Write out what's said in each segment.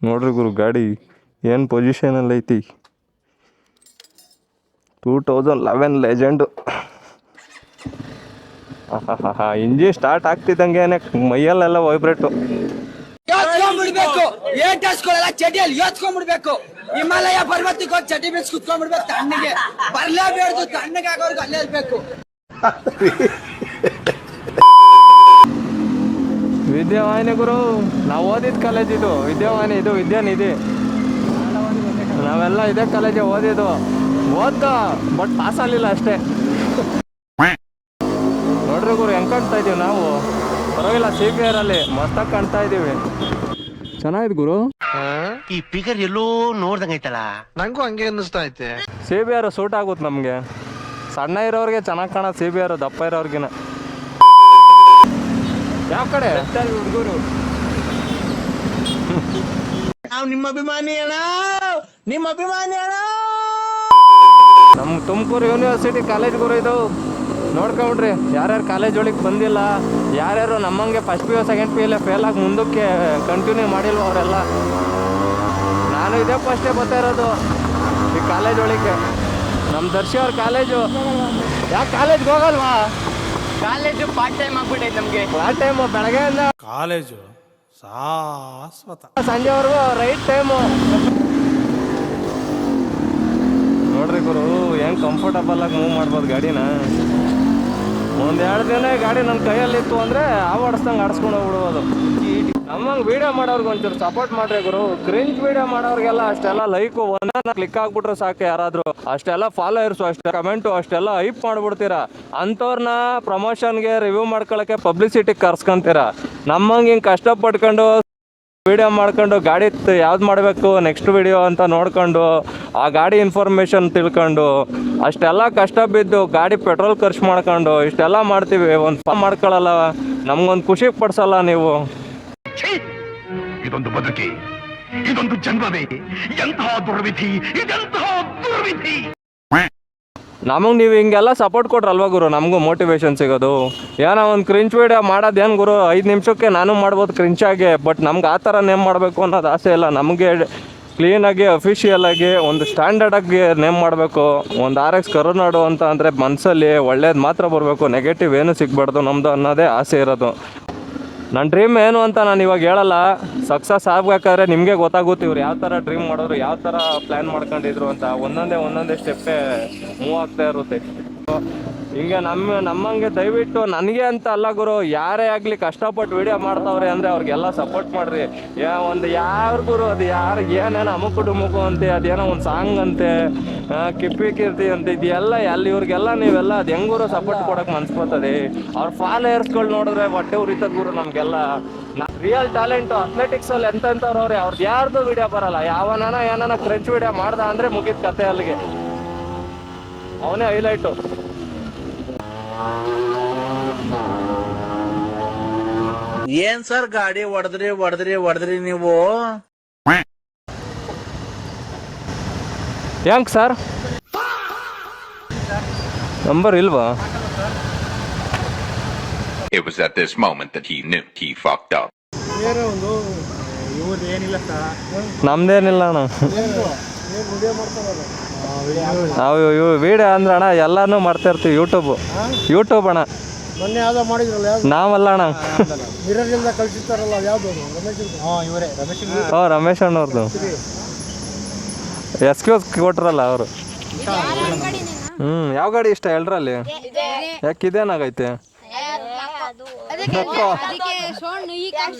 ನೋಡ್ರಿ ಗುರು ಗಾಡಿ ಏನು ಪೊಸಿಷನಲ್ಲಿ ಐತಿ. 2011 ಲೆಜೆಂಡು. ಇಂಜಿನ್ ಸ್ಟಾರ್ಟ್ ಆಗ್ತಿದ್ದಂಗೆ ಮೈಯಲ್ಲೆಲ್ಲ ವೈಬ್ರೇಟು. ಚಟಿಯಲ್ಲಿ ಯೋಚ್ಕೊಂಡ್ಬಿಡ್ಬೇಕು. ಹಿಮಾಲಯ ಪರ್ವತಕ್ಕೆ ಹೋಗಿ ಚಟಿ ಬಿಡಿಸಿ ಕುತ್ಕೊಂಡ್ಬಿಡ್ಬೇಕು. ತಣ್ಣಗೆ ಬರ್ಲೇಬೇಡ್ದು, ತಣ್ಣಗೆ ಆಗೋರ್ಗು ಅಲ್ಲೇ ಇರ್ಬೇಕು. ವಿದ್ಯಾವಾಹಿನಿ ಗುರು, ನಾವು ಓದಿದ ಕಾಲೇಜ್ ಇದು. ವಿದ್ಯಾವಾಹಿನಿ ಇದು ವಿದ್ಯಾನಿಧಿ. ನಾವೆಲ್ಲ ಇದೇ ಕಾಲೇಜೇ ಓದಿದ್ದು. ಬಟ್ ಪಾಸ್ ಆಗಲಿಲ್ಲ ಅಷ್ಟೇ. ನೋಡ್ರಿ ಗುರು ಹೆಂಗೆ ಕಾಣ್ತಾ ಇದೀವಿ ನಾವು. ಪರವಾಗಿಲ್ಲ, CPR ಅಲ್ಲಿ ಮಸ್ತಾಗಿ ಕಾಣ್ತಾ ಇದೀವಿ. ಚೆನ್ನಾಗಿದೆ ಗುರು. ಈ ಫಿಗರ್ ಎಲ್ಲೋ ನೋಡ್ದಂಗೈತಲ್ಲ. ನಂಗೂ ಹಂಗೆ ಅನ್ನಿಸ್ತಾ ಐತೆ. CPR ಸೂಟ್ ಆಗುತ್ತೆ ನಮಗೆ. ಸಣ್ಣ ಇರೋರಿಗೆ ಚೆನ್ನಾಗಿ ಕಾಣೋದು CPR, ದಪ್ಪ ಇರೋರ್ಗಿನ. ಯಾವ ಕಡೆ ಹುಡುಗರು? ನಾವು ನಿಮ್ಮ ಅಭಿಮಾನಿ ಅಣ್ಣ, ನಿಮ್ಮ ಅಭಿಮಾನಿ ಅಣ್ಣ. ನಮ್ಮ ತುಮಕೂರು ಯೂನಿವರ್ಸಿಟಿ ಕಾಲೇಜ್ ಗುರು ಇದು. ನೋಡ್ಕೊಂಬಿಡ್ರಿ, ಯಾರ್ಯಾರು ಕಾಲೇಜ್ ಒಳಗೆ ಬಂದಿಲ್ಲ, ಯಾರ್ಯಾರು ನಮ್ಮಂಗೆ first PU second PU fail ಆಗಿ ಮುಂದಕ್ಕೆ ಕಂಟಿನ್ಯೂ ಮಾಡಿಲ್ವ ಅವರೆಲ್ಲ. ನಾನು ಇದೇ ಫಸ್ಟೇ ಬರ್ತಾ ಇರೋದು ಈ ಕಾಲೇಜ್ ಒಳಗೆ. ನಮ್ಮ ದರ್ಶಿ ಅವ್ರ ಕಾಲೇಜು. ಯಾಕೆ ಕಾಲೇಜ್ಗೆ ಹೋಗಲ್ವಾ? ಕಾಲೇಜು ಪಾರ್ಟ್ ಟೈಮ್ ಆಗ್ಬಿಟ್ಟೈತೆ ನಮ್ಗೆ. ಪಾರ್ಟ್ ಟೈಮು ಬೆಳಗ್ಗೆಯಿಂದ ಕಾಲೇಜು ಶಾಶ್ವತ, ಸಂಜೆವರೆಗೂ ರೈಟ್ ಟೈಮು. ನೋಡ್ರಿ ಗುರು ಹೆಂಗೆ ಕಂಫರ್ಟಬಲ್ ಆಗಿ ಮೂವ್ ಮಾಡ್ಬೋದು ಗಾಡಿನ. ಒಂದೆರಡು ದಿನ ಗಾಡಿ ನನ್ನ ಕೈಯಲ್ಲಿತ್ತು ಅಂದರೆ ಆಡಿಸ್ದಂಗೆ ಆಡಿಸ್ಕೊಂಡು ಹೋಗ್ಬಿಡ್ಬೋದು. ನಮ್ಮಂಗೆ ವೀಡಿಯೋ ಮಾಡೋರ್ಗೆ ಒಂಚೂರು ಸಪೋರ್ಟ್ ಮಾಡ್ರಿ ಗುರು. ಕ್ರಿಂಜ್ ವೀಡಿಯೋ ಮಾಡೋರಿಗೆಲ್ಲ ಅಷ್ಟೆಲ್ಲ ಲೈಕು ಒಂದನ್ನ ಕ್ಲಿಕ್ ಆಗ್ಬಿಟ್ರೆ ಸಾಕು. ಯಾರಾದರೂ ಅಷ್ಟೆಲ್ಲ ಫಾಲೋಯರ್ಸು, ಅಷ್ಟೇ ಕಮೆಂಟು, ಅಷ್ಟೆಲ್ಲ ಹೈಪ್ ಮಾಡಿಬಿಡ್ತೀರಾ. ಅಂಥವ್ರನ್ನ ಪ್ರಮೋಷನ್ಗೆ ರಿವ್ಯೂ ಮಾಡ್ಕೊಳ್ಳೋಕ್ಕೆ ಪಬ್ಲಿಸಿಟಿಗೆ ಕರ್ಸ್ಕೊಂತೀರ. ನಮ್ಮಂಗೆ ಹಿಂಗೆ ಕಷ್ಟಪಟ್ಕೊಂಡು ವಿಡಿಯೋ ಮಾಡ್ಕೊಂಡು ಗಾಡಿ ಯಾವ್ದು ಮಾಡಬೇಕು ನೆಕ್ಸ್ಟ್ ವಿಡಿಯೋ ಅಂತ ನೋಡ್ಕೊಂಡು ಆ ಗಾಡಿ ಇನ್ಫಾರ್ಮೇಷನ್ ತಿಳ್ಕೊಂಡು ಅಷ್ಟೆಲ್ಲ ಕಷ್ಟ ಬಿದ್ದು ಗಾಡಿ ಪೆಟ್ರೋಲ್ ಖರ್ಚು ಮಾಡ್ಕೊಂಡು ಇಷ್ಟೆಲ್ಲ ಮಾಡ್ತೀವಿ. ಒಂದು ಮಾಡ್ಕೊಳ್ಳಲ್ಲ, ನಮ್ಗೊಂದು ಖುಷಿ ಪಡಿಸಲ್ಲ ನೀವು. ಇದೊಂದು ಬದುಕಿ, ಇದೊಂದು ಜನ್ಮವೇ, ಎಂತಹ ದುರ್ವಿಧಿ, ಇದೆಂತಹ ದುರ್ವಿಧಿ. ನಮಗೆ ನೀವು ಹಿಂಗೆಲ್ಲ ಸಪೋರ್ಟ್ ಕೊಟ್ರಲ್ವ ಗುರು, ನಮಗೂ ಮೋಟಿವೇಶನ್ ಸಿಗೋದು. ಏನೋ ಒಂದು ಕ್ರಿಂಚ್ ವೀಡಿಯೋ ಮಾಡೋದೇನು ಗುರು, 5 ನಿಮಿಷಕ್ಕೆ ನಾನು ಮಾಡ್ಬೋದು ಕ್ರಿಂಚಾಗಿ. ಬಟ್ ನಮ್ಗೆ ಆ ಥರ ನೇಮ್ ಮಾಡಬೇಕು ಅನ್ನೋದು ಆಸೆ ಇಲ್ಲ. ನಮಗೆ ಕ್ಲೀನಾಗಿ ಅಫಿಷಿಯಲಾಗಿ ಒಂದು ಸ್ಟ್ಯಾಂಡರ್ಡಾಗಿ ನೇಮ್ ಮಾಡಬೇಕು. ಒಂದು RX ಕರುನಾಡು ಅಂತ ಅಂದರೆ ಮನಸ್ಸಲ್ಲಿ ಒಳ್ಳೇದು ಮಾತ್ರ ಬರಬೇಕು, ನೆಗೆಟಿವ್ ಏನೂ ಸಿಗಬಾರ್ದು ನಮ್ಮದು ಅನ್ನೋದೇ ಆಸೆ ಇರೋದು. ನನ್ನ ಡ್ರೀಮ್ ಏನು ಅಂತ ನಾನು ಇವಾಗ ಹೇಳಲ್ಲ. ಸಕ್ಸಸ್ ಆಗಬೇಕಾದ್ರೆ ನಿಮಗೆ ಗೊತ್ತಾಗುತ್ತೆ ಇವ್ರು ಯಾವ ಥರ ಡ್ರೀಮ್ ಮಾಡೋರು, ಯಾವ ಥರ ಪ್ಲ್ಯಾನ್ ಮಾಡ್ಕೊಂಡಿದ್ರು ಅಂತ. ಒಂದೊಂದೇ ಸ್ಟೆಪ್ಪೇ ಮೂವ್ ಆಗ್ತಾ ಇರುತ್ತೆ. ಹಿಂಗೆ ನಮ್ಮಂಗೆ ದಯವಿಟ್ಟು ನನಗೆ ಅಂತ ಅಲ್ಲ ಗುರು, ಯಾರೇ ಆಗಲಿ ಕಷ್ಟಪಟ್ಟು ವೀಡಿಯೋ ಮಾಡ್ತಾವ್ರೆ ಅಂದರೆ ಅವ್ರಿಗೆಲ್ಲ ಸಪೋರ್ಟ್ ಮಾಡಿರಿ. ಯಾರು ಗುರು ಅದು ಯಾರು ಏನೇನೋ ಅಮುಕು ಡುಮುಕು ಅಂತೆ, ಅದೇನೋ ಒಂದು ಸಾಂಗ್ ಅಂತೆ, ಕಿಪ್ಪಿ ಕೀರ್ತಿ ಅಂತ, ಇದೆಲ್ಲ ಅಲ್ಲಿ ಇವ್ರಿಗೆಲ್ಲ ನೀವೆಲ್ಲ ಅದು ಹೆಂಗೂರು ಸಪೋರ್ಟ್ ಕೊಡೋಕೆ ಮನ್ಸ್ಕೊತದೆ. ಅವ್ರ ಫಾಲೋಯರ್ಸ್ಗಳು ನೋಡಿದ್ರೆ ಹೊಟ್ಟೆ ಉರಿತದ ಗುರು ನಮಗೆಲ್ಲ. ರಿಯಲ್ ಟ್ಯಾಲೆಂಟು ಅಥ್ಲೆಟಿಕ್ಸಲ್ಲಿ ಎಂತೆಂಥವ್ರು ಅವ್ರೆ, ಅವ್ರದ್ದು ಯಾರ್ದು ವೀಡಿಯೋ ಬರಲ್ಲ. ಏನಾನ ಕ್ರಂಚ್ ವೀಡಿಯೋ ಮಾಡ್ದ ಅಂದರೆ ಮುಗಿದ ಕತೆ ಅಲ್ಲಿಗೆ, ಅವನೇ ಹೈಲೈಟು. ಏನ್ ಸರ್ ಗಾಡಿ ಹೊಡೆದ್ರಿ ನೀವು? ಹೆಂಗ್ ಸರ್ ನಂಬರ್ ಇಲ್ವಾ? It was at this moment that he knew he fucked up. ನಮ್ದೇನಿಲ್ಲ ಅಣ್ಣ, ನಾವು ವಿಡಿಯೋ ಅಂದ್ರೆ ಅಣ್ಣ ಎಲ್ಲಾನು ಮಾಡ್ತಾ ಇರ್ತೀವಿ. ಯೂಟ್ಯೂಬ್ ಅಣ್ಣ. ಮೊನ್ನೆ ಯಾವ್ದೋ ಮಾಡಿದ್ರಲ್ಲ, ನಾವಲ್ಲ ಅಣ್ಣ, ಮಿರರ್ನಿಂದ ಕಳ್ಸಿರ್ತಾರಲ್ಲ, ಯಾವ್ದು ರಮೇಶ್ ಅಣ್ಣವ್ರದ್ದು ಎಕ್ಸ್ಕ್ಯೂಸ್ ಕೊಟ್ರಲ್ಲ ಅವರು. ಯಾವ ಗಾಡಿ ಇಷ್ಟ ಎಲ್ರಲ್ಲಿ? ಯಾಕೆ ಇದೇನಾಗೈತೆ?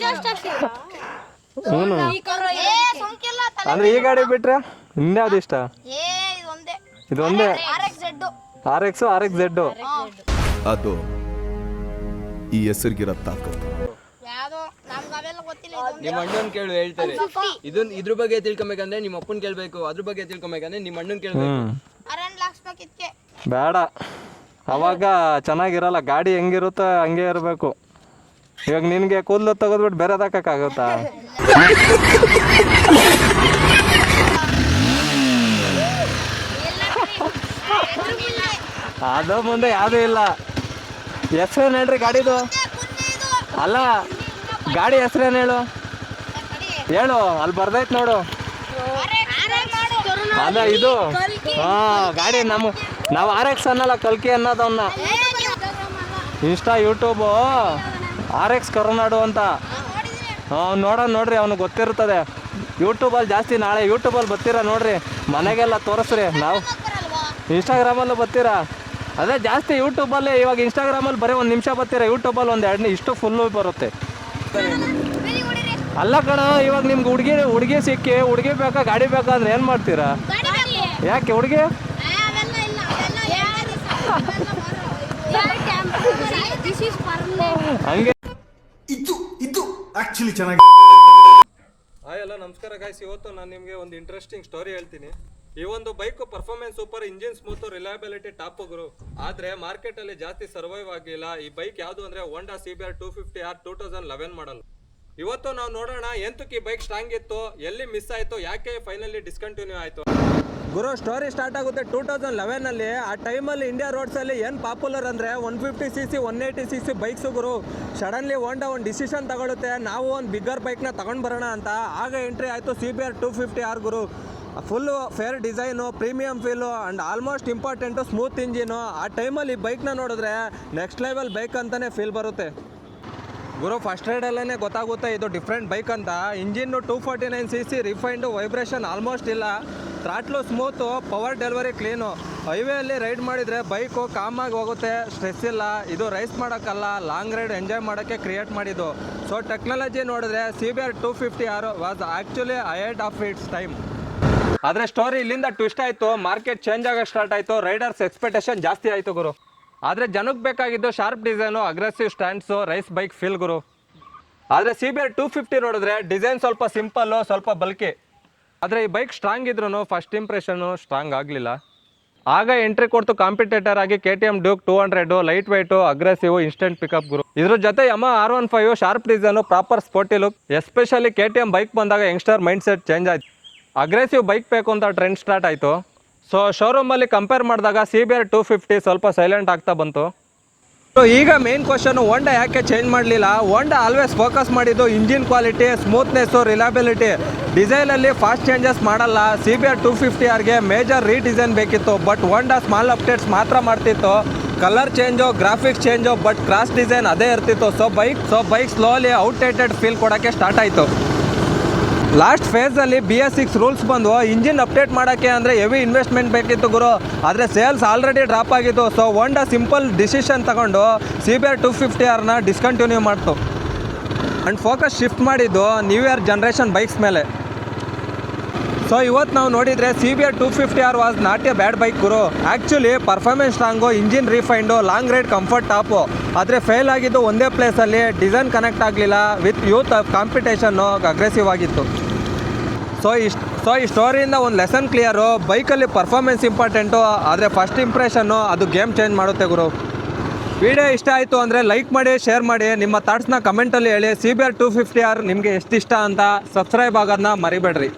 ಅಂದ್ರೆ ಈ ಗಾಡಿ ಬಿಟ್ರೆ ಇನ್ಯಾವ್ದು ಇಷ್ಟ? ಇದೊಂದೇ RX ಅದು ಈ ಹೆಸರಿಗಿರೋ ತಾಕತ್ತು. ನಿಮ್ಮ ಅಣ್ಣನ್ ಕೇಳು ಹೇಳ್ತಾರೆ. ಇದ್ರ ಬಗ್ಗೆ ತಿಳ್ಕೊಬೇಕಂದ್ರೆ ನಿಮ್ಮ ಅಪ್ಪನ್ ಕೇಳ್ಬೇಕು, ಅದ್ರ ಬಗ್ಗೆ ತಿಳ್ಕೊಬೇಕಂದ್ರೆ ನಿಮ್ಮ ಅಣ್ಣನ್ ಕೇಳ್ಬೇಕು. ಬೇಡ, ಅವಾಗ ಚೆನ್ನಾಗಿರಲ್ಲ. ಗಾಡಿ ಹೆಂಗಿರುತ್ತೋ ಹಂಗೆ ಇರಬೇಕು. ಇವಾಗ ನಿನಗೆ ಕೂದಲು ತೆಗೆದ್ಬಿಟ್ಟು ಬೇರೆದಾಕಾಗುತ್ತಾ? ಅದು ಮುಂದೆ ಯಾವುದೂ ಇಲ್ಲ. ಹೆಸ್ರೇನು ಹೇಳ್ರಿ ಗಾಡಿದು? ಅಲ್ಲ, ಗಾಡಿ ಹೆಸ್ರೇನು ಹೇಳು? ಹೇಳು ಅಲ್ಲಿ ಬರ್ದೈತ್ ನೋಡು. ಅದ ಇದು ಹಾ ಗಾಡಿ ನಾವು RX ಅನ್ನಲ್ಲ, ಕಲ್ಕಿ ಅನ್ನೋದವನ್ನ. ಇನ್ಸ್ಟಾ ಯೂಟ್ಯೂಬು RX ಕರುನಾಡು ಅಂತ. ನೋಡ್ರಿ ಅವ್ನಿಗೆ ಗೊತ್ತಿರ್ತದೆ. ಯೂಟ್ಯೂಬಲ್ಲಿ ಜಾಸ್ತಿ, ನಾಳೆ ಯೂಟ್ಯೂಬಲ್ಲಿ ಬರ್ತೀರಾ ನೋಡ್ರಿ, ಮನೆಗೆಲ್ಲ ತೋರಿಸ್ರಿ. ನಾವು ಇನ್ಸ್ಟಾಗ್ರಾಮಲ್ಲೂ ಬರ್ತೀರಾ, ಅದೇ ಜಾಸ್ತಿ ಯೂಟ್ಯೂಬಲ್ಲೇ. ಇವಾಗ ಇನ್ಸ್ಟಾಗ್ರಾಮಲ್ಲಿ ಬರೀ 1 ನಿಮಿಷ ಬರ್ತೀರಾ, ಯೂಟ್ಯೂಬಲ್ಲಿ 1-2 ಇಷ್ಟು ಫುಲ್ಲು ಬರುತ್ತೆ. ಅಲ್ಲ ಕಣ, ಇವಾಗ ನಿಮ್ಗೆ ಹುಡುಗಿ ಸಿಕ್ಕಿ, ಹುಡುಗಿ ಬೇಕಾ ಗಾಡಿ ಬೇಕಾ ಅಂದ್ರೆ ಏನು ಮಾಡ್ತೀರಾ? ಯಾಕೆ ಹುಡುಗಿ ಹಂಗೆ. ಇದು ಆಕ್ಚುಲಿ ಚೆನ್ನಾಗಿ. ಹಾಯ್ ಎಲ್ಲ ನಮಸ್ಕಾರ ಗಾಯ್ಸ್. ಇವತ್ತು ನಾನು ನಿಮಗೆ ಒಂದು ಇಂಟ್ರೆಸ್ಟಿಂಗ್ ಸ್ಟೋರಿ ಹೇಳ್ತೀನಿ. ಈ ಒಂದು bike performance super, engine smooth, reliability top ಗುರು. ಆದರೆ ಮಾರ್ಕೆಟಲ್ಲಿ ಜಾಸ್ತಿ ಸರ್ವೈವ್ ಆಗಿಲ್ಲ. ಈ ಬೈಕ್ ಯಾವುದು ಅಂದರೆ ಹೋಂಡಾ CBR 250R 2011 ಮಾಡಲ್. ಇವತ್ತು ನಾವು ನೋಡೋಣ ಎಂತಕ್ಕೆ ಈ ಬೈಕ್ ಸ್ಟ್ರಾಂಗ್ ಇತ್ತು, ಎಲ್ಲಿ ಮಿಸ್ ಆಯಿತು, ಯಾಕೆ ಫೈನಲಿ ಡಿಸ್ಕಂಟಿನ್ಯೂ ಆಯಿತು ಗುರು. ಸ್ಟೋರಿ ಸ್ಟಾರ್ಟ್ ಆಗುತ್ತೆ 2011ಅಲ್ಲಿ. ಆ ಟೈಮಲ್ಲಿ ಇಂಡಿಯಾ ರೋಡ್ಸಲ್ಲಿ ಏನು ಪಾಪ್ಯುಲರ್ ಅಂದರೆ 150cc 180cc ಬೈಕ್ಸು ಗುರು. ಸಡನ್ಲಿ ಹೋಂಡಾ ಒಂದು ಡಿಸಿಷನ್ ತಗೊಳುತ್ತೆ, ನಾವು ಒಂದು ಬಿಗ್ಗರ್ ಬೈಕ್ನ ತಗೊಂಡು ಬರೋಣ ಅಂತ. ಆಗ ಎಂಟ್ರಿ ಆಯಿತು CBR 250R ಗುರು. Full fair design, premium feel and almost important smooth engine. ಆ ಟೈಮಲ್ಲಿ ಈ ಬೈಕ್ನ ನೋಡಿದ್ರೆ ನೆಕ್ಸ್ಟ್ ಲೆವೆಲ್ ಬೈಕ್ ಅಂತಲೇ ಫೀಲ್ ಬರುತ್ತೆ ಗುರು. ಫಸ್ಟ್ ರೈಡಲ್ಲೇ ಗೊತ್ತಾಗುತ್ತೆ ಇದು ಡಿಫ್ರೆಂಟ್ ಬೈಕ್ ಅಂತ. Engine 249cc, refined, vibration almost ಇಲ್ಲ, throttle smooth, power delivery clean. ಹೈವೇಯಲ್ಲಿ ರೈಡ್ ಮಾಡಿದರೆ ಬೈಕು ಕಾಮಾಗಿ ಹೋಗುತ್ತೆ, ಸ್ಟ್ರೆಸ್ ಇಲ್ಲ. ಇದು ರೈಸ್ ಮಾಡೋಕ್ಕಲ್ಲ, ಲಾಂಗ್ ರೈಡ್ ಎಂಜಾಯ್ ಮಾಡೋಕ್ಕೆ ಕ್ರಿಯೇಟ್ ಮಾಡಿದ್ದು. ಸೊ ಟೆಕ್ನಾಲಜಿ ನೋಡಿದ್ರೆ CBR 250R was actually ahead of its time. ಆದರೆ ಸ್ಟೋರಿ ಇಲ್ಲಿಂದ ಟ್ವಿಸ್ಟ್ ಆಯಿತು, ಮಾರ್ಕೆಟ್ ಚೇಂಜ್ ಆಗೋಕ್ಕೆ ಸ್ಟಾರ್ಟ್ ಆಯಿತು, ರೈಡರ್ಸ್ ಎಕ್ಸ್ಪೆಕ್ಟೇಷನ್ ಜಾಸ್ತಿ ಆಯಿತು ಗುರು. ಆದರೆ ಜನಕ್ಕೆ ಬೇಕಾಗಿದ್ದು sharp design, aggressive stands, race bike feel ಗುರು. ಆದರೆ CBR 250 ನೋಡಿದ್ರೆ ಡಿಸೈನ್ ಸ್ವಲ್ಪ ಸಿಂಪಲ್ಲು, ಸ್ವಲ್ಪ ಬಲ್ಕಿ. ಆದರೆ ಈ ಬೈಕ್ ಸ್ಟ್ರಾಂಗ್ ಇದ್ರೂ ಫಸ್ಟ್ ಇಂಪ್ರೆಷನ್ನು ಸ್ಟ್ರಾಂಗ್ ಆಗಲಿಲ್ಲ. ಆಗ ಎಂಟ್ರಿ ಕೊಡ್ತು ಕಾಂಪಿಟೇಟರ್ ಆಗಿ KTM Duke 200, light weight, aggressive, instant pickup ಗುರು. ಇದ್ರ ಜೊತೆ Yamaha R15 sharp design, proper sporty look. Especially KTM bike ಬಂದಾಗ ಯಂಗ್ಸ್ಟರ್ ಮೈಂಡ್ ಸೆಟ್ ಚೇಂಜ್ ಆಯಿತು. ಅಗ್ರೆಸಿವ್ ಬೈಕ್ ಬೇಕು ಅಂತ ಟ್ರೆಂಡ್ ಸ್ಟಾರ್ಟ್ ಆಯಿತು. ಸೊ ಶೋರೂಮಲ್ಲಿ ಕಂಪೇರ್ ಮಾಡಿದಾಗ CBR 250 ಸ್ವಲ್ಪ ಸೈಲೆಂಟ್ ಆಗ್ತಾ ಬಂತು. ಸೊ ಈಗ ಮೇನ್ ಕ್ವಶನು, ಹೋಂಡಾ ಯಾಕೆ ಚೇಂಜ್ ಮಾಡಲಿಲ್ಲ? ಹೋಂಡಾ ಆಲ್ವೇಸ್ ಫೋಕಸ್ ಮಾಡಿದ್ದು ಇಂಜಿನ್ ಕ್ವಾಲಿಟಿ, ಸ್ಮೂತ್ನೆಸ್ಸು, ರಿಲಯಬಿಲಿಟಿ. ಡಿಸೈನಲ್ಲಿ ಫಾಸ್ಟ್ ಚೇಂಜಸ್ ಮಾಡಲ್ಲ. CBR 250Rಗೆ ಮೇಜರ್ ರೀಡಿಸೈನ್ ಬೇಕಿತ್ತು, ಬಟ್ ಹೋಂಡಾ ಸ್ಮಾಲ್ ಅಪ್ಡೇಟ್ಸ್ ಮಾತ್ರ ಮಾಡ್ತಿತ್ತು. Colour change, graphics change, but cross design ಅದೇ ಇರ್ತಿತ್ತು. So bike slowly outdated feel ಕೊಡೋಕ್ಕೆ ಸ್ಟಾರ್ಟ್ ಆಯಿತು. ಲಾಸ್ಟ್ ಫೇಸಲ್ಲಿ BS6 ರೂಲ್ಸ್ ಬಂದು ಇಂಜಿನ್ ಅಪ್ಡೇಟ್ ಮಾಡೋಕ್ಕೆ ಅಂದರೆ ಹೆವಿ ಇನ್ವೆಸ್ಟ್ಮೆಂಟ್ ಬೇಕಿತ್ತು ಗುರು. ಆದರೆ ಸೇಲ್ಸ್ ಆಲ್ರೆಡಿ ಡ್ರಾಪ್ ಆಗಿತ್ತು. ಸೊ ಹೋಂಡಾ ಸಿಂಪಲ್ ಡಿಸಿಷನ್ ತಗೊಂಡು CBR 250Rನ ಡಿಸ್ಕಂಟಿನ್ಯೂ ಮಾಡ್ತು ಆ್ಯಂಡ್ ಫೋಕಸ್ ಶಿಫ್ಟ್ ಮಾಡಿದ್ದು ನ್ಯೂ ಇಯರ್ ಜನ್ರೇಷನ್ ಬೈಕ್ಸ್ ಮೇಲೆ. ಸೊ ಇವತ್ತು ನಾವು ನೋಡಿದರೆ CBR 250R was not a bad bike ಗುರು. Actually performance strong, engine refined, long ride comfort top. ಆದರೆ ಫೇಲ್ ಆಗಿದ್ದು ಒಂದೇ ಪ್ಲೇಸಲ್ಲಿ, ಡಿಸೈನ್ ಕನೆಕ್ಟ್ ಆಗಲಿಲ್ಲ ವಿತ್ ಯೂತ್ ಕಾಂಪಿಟೇಷನ್ನು ಅಗ್ರೆಸಿವ್ ಆಗಿತ್ತು. ಸೊ ಈ ಸ್ಟೋರಿಯಿಂದ ಒಂದು ಲೆಸನ್ ಕ್ಲಿಯರು, ಬೈಕಲ್ಲಿ ಪರ್ಫಾರ್ಮೆನ್ಸ್ ಇಂಪಾರ್ಟೆಂಟು, ಆದರೆ ಫಸ್ಟ್ ಇಂಪ್ರೆಷನ್ನು ಅದು ಗೇಮ್ ಚೇಂಜ್ ಮಾಡುತ್ತೆ ಗುರು. ವಿಡಿಯೋ ಇಷ್ಟ ಆಯಿತು ಅಂದರೆ ಲೈಕ್ ಮಾಡಿ, ಶೇರ್ ಮಾಡಿ, ನಿಮ್ಮ ಥಾಟ್ಸ್ನ ಕಮೆಂಟಲ್ಲಿ ಹೇಳಿ. CBR 250R ನಿಮಗೆ ಎಷ್ಟು ಇಷ್ಟ ಅಂತ. ಸಬ್ಸ್ಕ್ರೈಬ್ ಆಗೋದನ್ನ ಮರಿಬೇಡ್ರಿ.